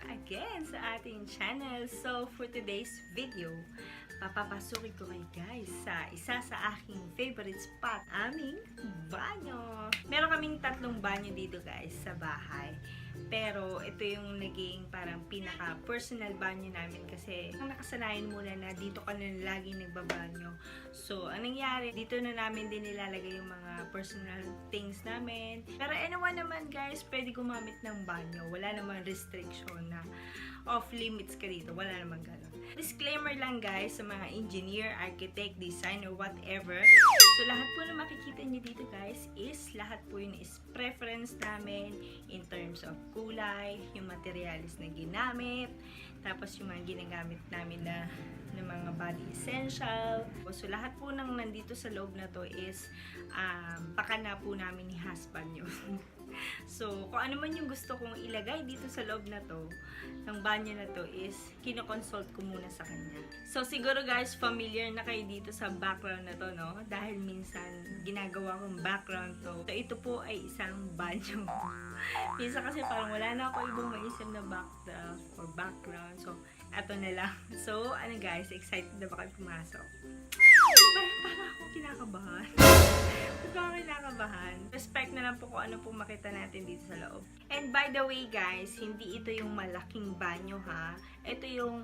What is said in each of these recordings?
again sa ating channel. So, for today's video, papapasukin ko kayo guys sa isa sa aking favorite spot, aming banyo. Meron kaming tatlong banyo dito guys sa bahay. Pero ito yung naging parang pinaka-personal banyo namin kasi ang nakasanayan muna na dito ka na laging nagbabanyo. So, anong nangyari? Dito na namin din nilalagay yung mga personal things namin. Pero anyone naman guys, pwede gumamit ng banyo. Wala namang restriction na off-limits ka dito. Wala namang gano'n. Disclaimer lang guys sa mga engineer, architect, designer, whatever. So, lahat po na makikita nyo dito guys is lahat po yun is preference namin in terms of kulay, yung materials na ginamit, tapos yung mga ginagamit namin na mga body essential. So, lahat po nang nandito sa loob na to is pakana po namin ni husband nyo. So, kung ano man yung gusto kong ilagay dito sa loob na to, ng banyo na to is, kinoconsult ko muna sa kanya. So, siguro guys, familiar na kayo dito sa background na to, no? Dahil minsan, ginagawa kong background to. So, ito po ay isang banyo. Minsan kasi parang wala na ako ibang maisip na background. So, eto na lang. So, ano guys, excited na ba kayo pumasok? Parang ako kinakabahan. Respect na lang po kung ano po makita natin dito sa loob. And by the way guys, hindi ito yung malaking banyo ha. Ito yung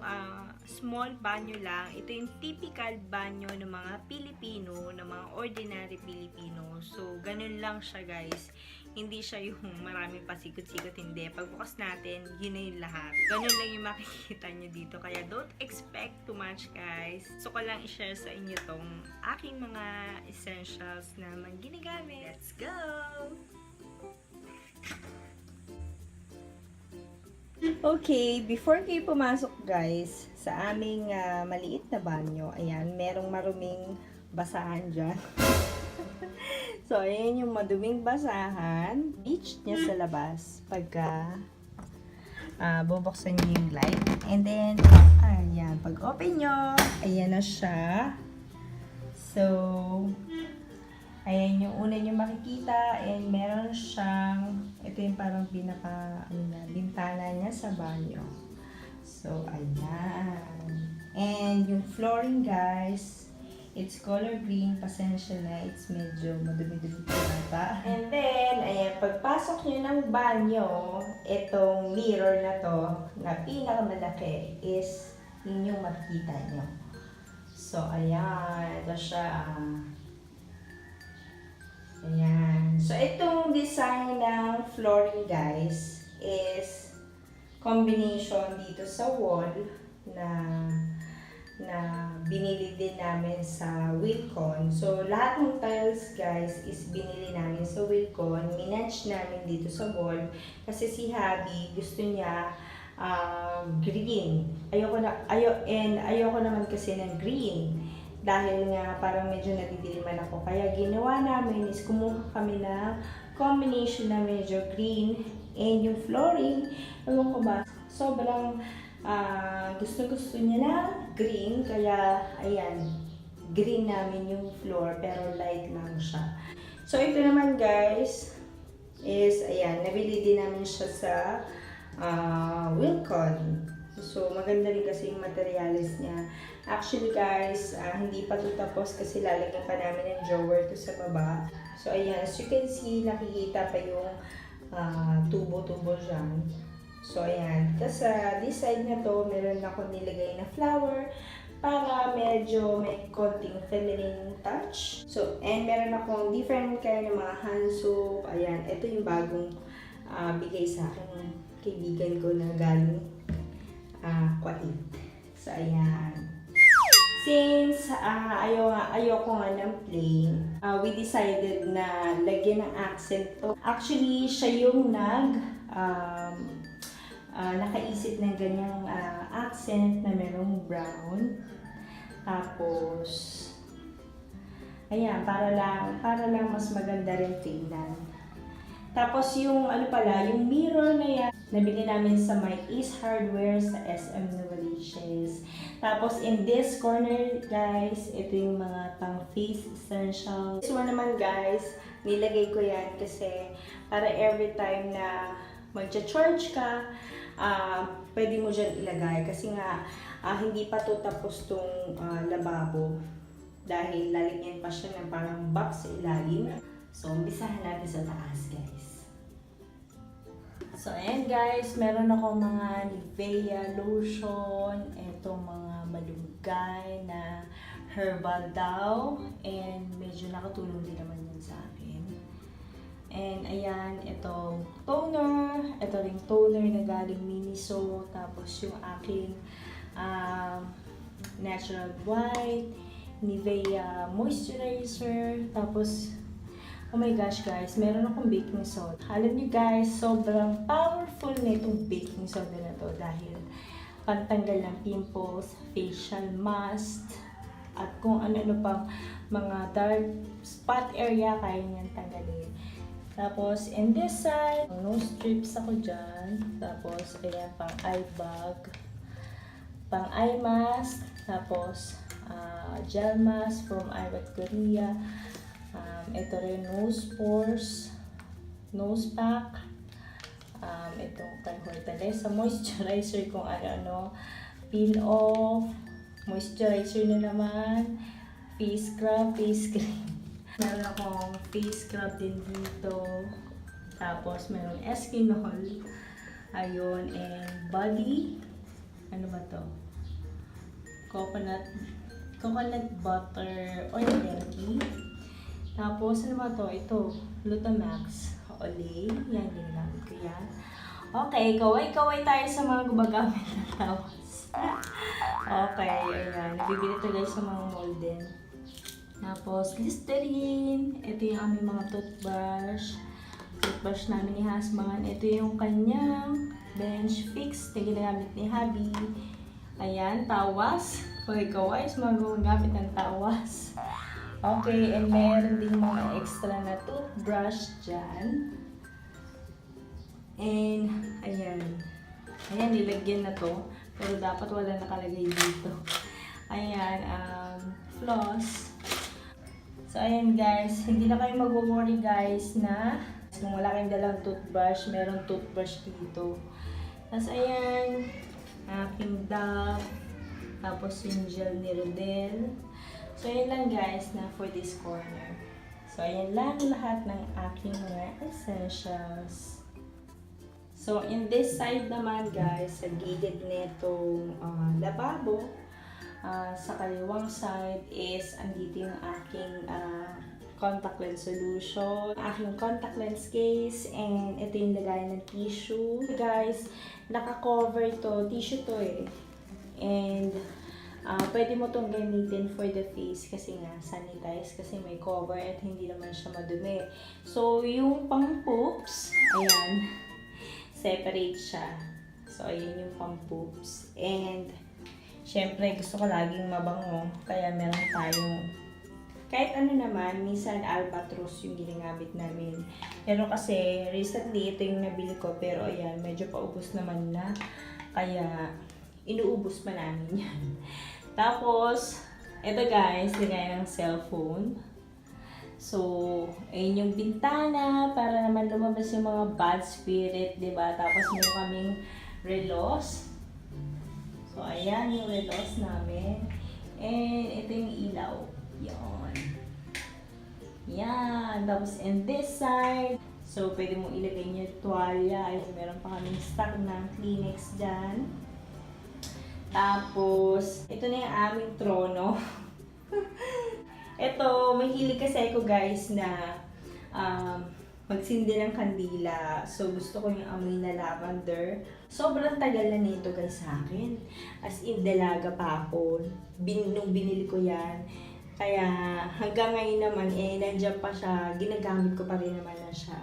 small banyo lang. Ito yung typical banyo ng mga Pilipino, ng mga ordinary Pilipino. So, ganun lang siya guys. Hindi siya yung maraming pasikot-sikot, hindi. Pagbukas natin, yun na yung lahat. Ganun lang yung makikita nyo dito. Kaya don't expect too much, guys. So, ko lang i-share sa inyo tong aking mga essentials na ginagamit. Let's go! Okay, before kayo pumasok, guys, sa aming maliit na banyo, ayan, merong maruming basahan dyan. So, ayan yung maduming basahan. Reach niya sa labas pagka bubuksan niyo yung light. And then, ayan, pag open nyo, ayan na siya. So, ayan yung una nyo makikita. And meron siyang, ito yung parang pinaka, bintana niya sa banyo. So, ayan. And yung flooring, guys, it's color green. Pasensya na. It's medyo madumi-dumi pa nata. And then, ayan, pagpasok nyo ng banyo, itong mirror na to, na pinakamalaki, is yun yung makikita nyo. So, ayan. Ito siya. Ayan. So, itong design ng flooring, guys, is combination dito sa wall na binili din namin sa Wilcon. So, lahat ng tiles, guys, is binili namin sa Wilcon. Minatch namin dito sa wall. Kasi si Habi, gusto niya green. Ayoko naman kasi ng green. Dahil nga, parang medyo nadidiliman ako. Kaya ginawa namin is kumuha kami na combination na medyo green. And yung flooring, ewan ko ba, sobrang gusto niya na green, kaya ayan, green namin yung floor pero light lang siya. So ito naman guys is ayan, nabili din namin siya sa Wilcon. So maganda rin kasi yung materials niya. Actually guys, hindi pa ito tapos kasi lalagyan pa namin ng drawer to sa baba. So ayan, as you can see, nakikita pa yung tubo-tubo dyan. So, ayan. Tapos sa this side na to, meron ako nilagay na flower para medyo may konting feminine touch. So, and meron akong different kind ng mga hand soap. Ayan. Ito yung bagong bigay sa akin ng kaibigan ko na galing Kuwait. So, ayan. Since ayoko nga ng plain, we decided na lagyan ng accent to. Actually, siya yung nakaisip ng ganyang accent na merong brown. Tapos, ayan, para lang mas maganda rin tingnan. Tapos yung yung mirror na yan, nabili namin sa my Ace Hardware sa SM Novaliches. Tapos in this corner guys, ito yung mga pang face essentials. This one naman guys, nilagay ko yan kasi para every time na magcha-charge ka, pwede mo dyan ilagay. Kasi nga, hindi pa to tapos tong lababo. Dahil lalagyan pa siya ng parang box sa ilalim. So, umpisahan natin sa taas, guys. So, ayan guys, meron ako mga Nivea lotion. Itong mga malunggay na herbal daw. And medyo nakatulong din naman yun sa akin. And ayan, itong toner. Ito ring toner na galing Miniso. Tapos yung aking Natural White, Nivea Moisturizer. Tapos, oh my gosh guys, meron akong baking soda. Alam niyo guys, sobrang powerful na itong baking soda na to dahil pantanggal ng pimples, facial mask, at kung ano-ano pang mga dark spot area, kaya niyan tanggalin. Tapos, in this side, nose strips ako dyan. Tapos, ayan, pang eye bag, pang eye mask, tapos, gel mask from Irate Korea. Ito rin nose pores, nose pack. Itong Fortaleza moisturizer kung ano-ano. Peel off, moisturizer na naman. Face scrub, face cream. Meron akong face scrub din dito. Tapos meron Eskinol. Ayun, and body. Ano ba to? Coconut butter oil jelly. Tapos, ano ba to? Ito, Lutamax Olay. Yan, ginamit ko yan. Okay, kaway-kaway tayo sa mga gumagamit ng tawas. Okay, ayan. Nabibili ito guys sa mga mall din. Tapos, Listerine. Ito yung aming mga toothbrush. Toothbrush namin ni Hasman. Ito yung kanyang bench fix na ginagamit ni Habi. Ayan, tawas. Kaway-kaway sa mga gumagamit ng tawas. Okay, and meron din mga extra na toothbrush dyan. And, ayan. Ayan, nilagyan na to. Pero dapat wala nakalagay dito. Ayan, floss. So, ayan guys. Hindi na kayo mag-worry guys na kung wala kayong dalang toothbrush, meron toothbrush dito. Tapos, ayan. Aking Dove. Tapos, yung gel ni Rodel. So, ayan lang guys na for this corner. So, ayan lang lahat ng aking mga essentials. So, in this side naman guys, sa gilid netong lababo, sa kaliwang side is andito yung aking contact lens solution, aking contact lens case, and ito yung lagayan ng tissue. Guys, naka-cover to, tissue to eh. And, pwede mo itong gamitin for the face kasi nga sanitize kasi may cover at hindi naman siya madumi. So, yung pang poops, ayan, separate siya. So, ayan yung pang poops. And, syempre, gusto ko laging mabango. Kaya meron tayong, kahit ano naman, minsan albatros yung ginagamit namin. Pero kasi, recently, ito yung nabili ko. Pero, ayan, medyo paubos naman na. Kaya, inuubos pa namin yan. Tapos, ito guys, lagay ng cellphone. So, ayun yung bintana para naman lumabas yung mga bad spirit, diba? Tapos, meron kaming relos. So, ayan yung relos namin. And, ito yung ilaw. Yan. Yan. Tapos, in this side, so, pwede mong ilagay niyo tuwalya. Ayun, meron pa kaming stock ng Kleenex dyan. Tapos, ito na yung aming trono. Ito, mahilig kasi ako guys na magsindi ng kandila. So, gusto ko yung amoy na lavender. Sobrang tagal na nito guys sa akin. As in, dalaga pa ako. Nung binili ko yan. Kaya, hanggang ngayon naman, nandiyan pa siya. Ginagamit ko pa rin naman na siya.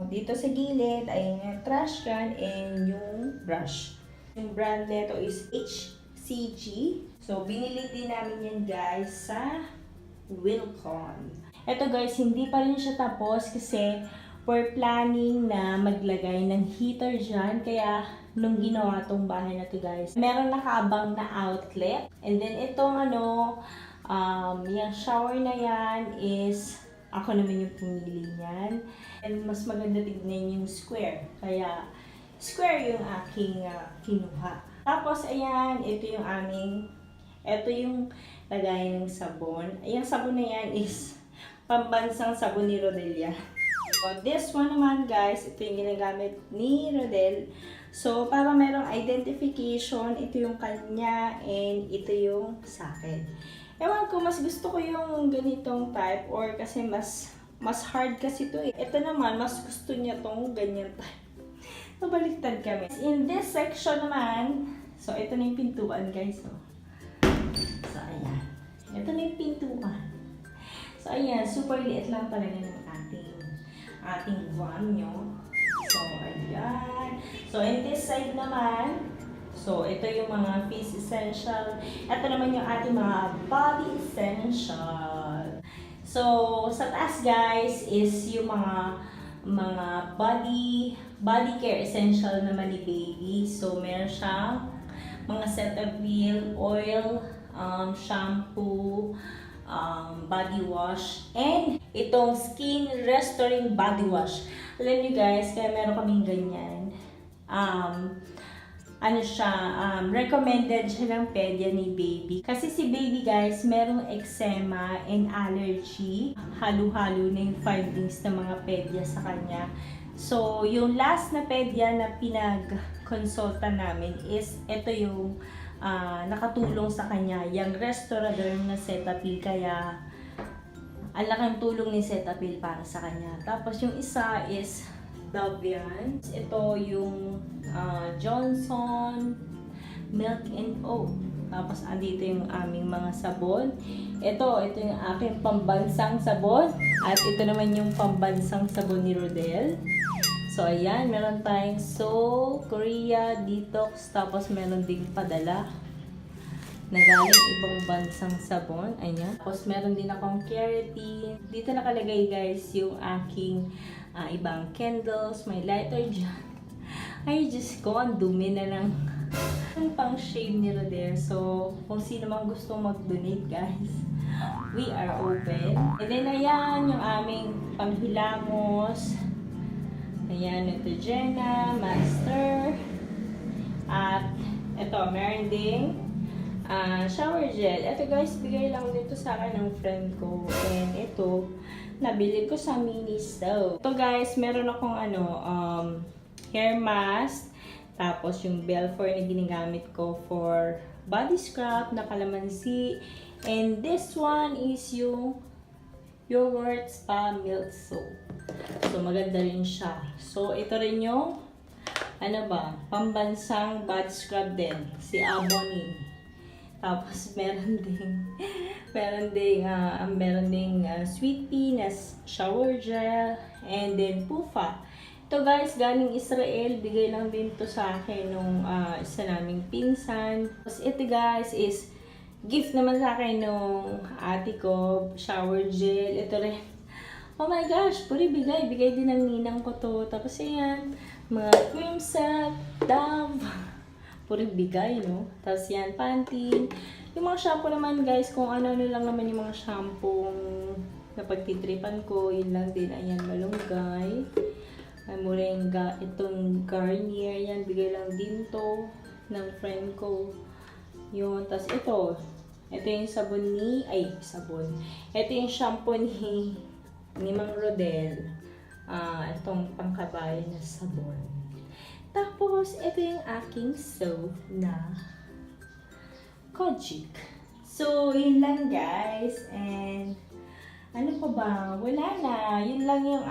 Dito sa gilid, ay yung trash can and yung brush. Yung brand nito is HCG. So, binili din namin yan guys sa Wilcon. Ito guys, hindi pa rin siya tapos kasi we're planning na maglagay ng heater dyan. Kaya, nung ginawa tong bahay na to guys, meron nakaabang na outlet. And then, itong yung shower na yan is ako naman yung pumili niyan. And mas maganda tignan yung square. Kaya, square yung aking kinuha. Tapos, ayan, ito yung lagay ng sabon. Ayan, sabon na yan is pambansang sabon ni Rodelia. So, this one naman, guys, ito yung ginagamit ni Rodel. So, para merong identification, ito yung kanya and ito yung sa akin. Ewan ko, mas gusto ko yung ganitong type or kasi mas hard kasi ito eh. Ito naman, mas gusto niya tong ganyan type. So, baliktad kami. In this section naman, so, ito na yung pintuan, guys. So, ayan. Ito na yung pintuan. So, ayan. Super liit lang talaga ng ating banyo. So, ayan. So, in this side naman, so, ito yung mga face essential. Ito naman yung ating mga body essential. So, sa taas, guys, is yung mga body care essential naman ni baby. So, meron siyang mga Cetaphil, oil, shampoo, body wash, and itong skin restoring body wash. Alam niyo guys, kaya meron kaming ganyan. Recommended siya ng pedya ni baby. Kasi si baby guys, merong eczema and allergy. Halo-halo na yung findings ng mga pedya sa kanya. So, yung last na pedya na pinag-consulta namin is ito yung nakatulong sa kanya, yung restorador na Cetaphil, kaya ang laking tulong ni Cetaphil para sa kanya. Tapos yung isa is Davian. Ito yung Johnson Milk and Oat. Tapos andito yung aming mga sabon. Ito yung aking pambansang sabon. At ito naman yung pambansang sabon ni Rodel. So, ayan, meron tayong Seoul, Korea, Detox, tapos meron ding padala na galing ibang bansang sabon. Ayan. Tapos, meron din akong keratin. Dito nakalagay, guys, yung aking ibang candles, may lighter dyan. Ay, Diyos ko, ang dumi na ng pang shade ni Roder. So, kung sino mang gusto mag-donate, guys, we are open. And then, ayan, yung aming panghilamos. Ayan, Neutrogena, Master. At ito, meron ding shower gel. Ito guys, bigay lang dito sa akin ng friend ko. And ito, nabili ko sa mini stove. Ito guys, meron akong hair mask. Tapos yung Belfour na ginagamit ko for body scrub na kalamansi. And this one is yung yogurt spa milk soap. So, maganda rin siya. So, ito rin yung, pambansang body scrub din. Si Aboni. Tapos, meron ding sweet pea na shower gel. And then, Pufa. Ito guys, galing Israel. Bigay lang din to sa akin nung isa naming pinsan. Tapos, ito guys is gift naman sa akin nung ate ko. Shower gel. Ito rin. Oh my gosh, puri bigay. Bigay din ng ninang ko to. Tapos yan, mga cream set, Dove. Puri bigay, no? Tapos yan, Pantene. Yung mga shampoo naman, guys, kung ano-ano lang naman yung mga shampoo na pagtitripan ko, yun lang din. Ayan, malunggay. Moringa, itong Garnier, yan, bigay lang din to ng friend ko. Yun, tapos ito yung sabon ito yung shampoo ni Mang Rodel. Itong pangkabayo na sabon. Tapos, ito yung aking soap na Kojic. So, yun lang guys. And, ano pa ba? Wala na. Yun lang yung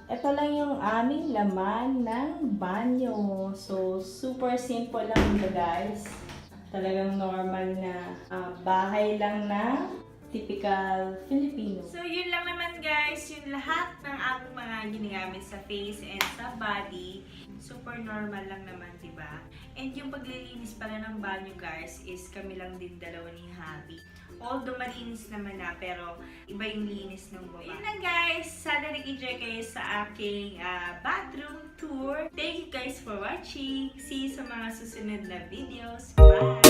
ito lang yung aming laman ng banyo. So, super simple lang ito guys. Talagang normal na bahay lang na typical Filipino. So, yun lang naman guys, yung lahat ng aking mga ginagamit sa face and sa body. Super normal lang naman, diba? And yung paglilinis pala ng banyo guys, is kami lang din dalawa ni Habi. Although malinis naman na, pero iba yung linis ng baba. Yun lang guys, sana nag-enjoy kayo sa aking bathroom tour. Thank you guys for watching. See you sa mga susunod na videos. Bye!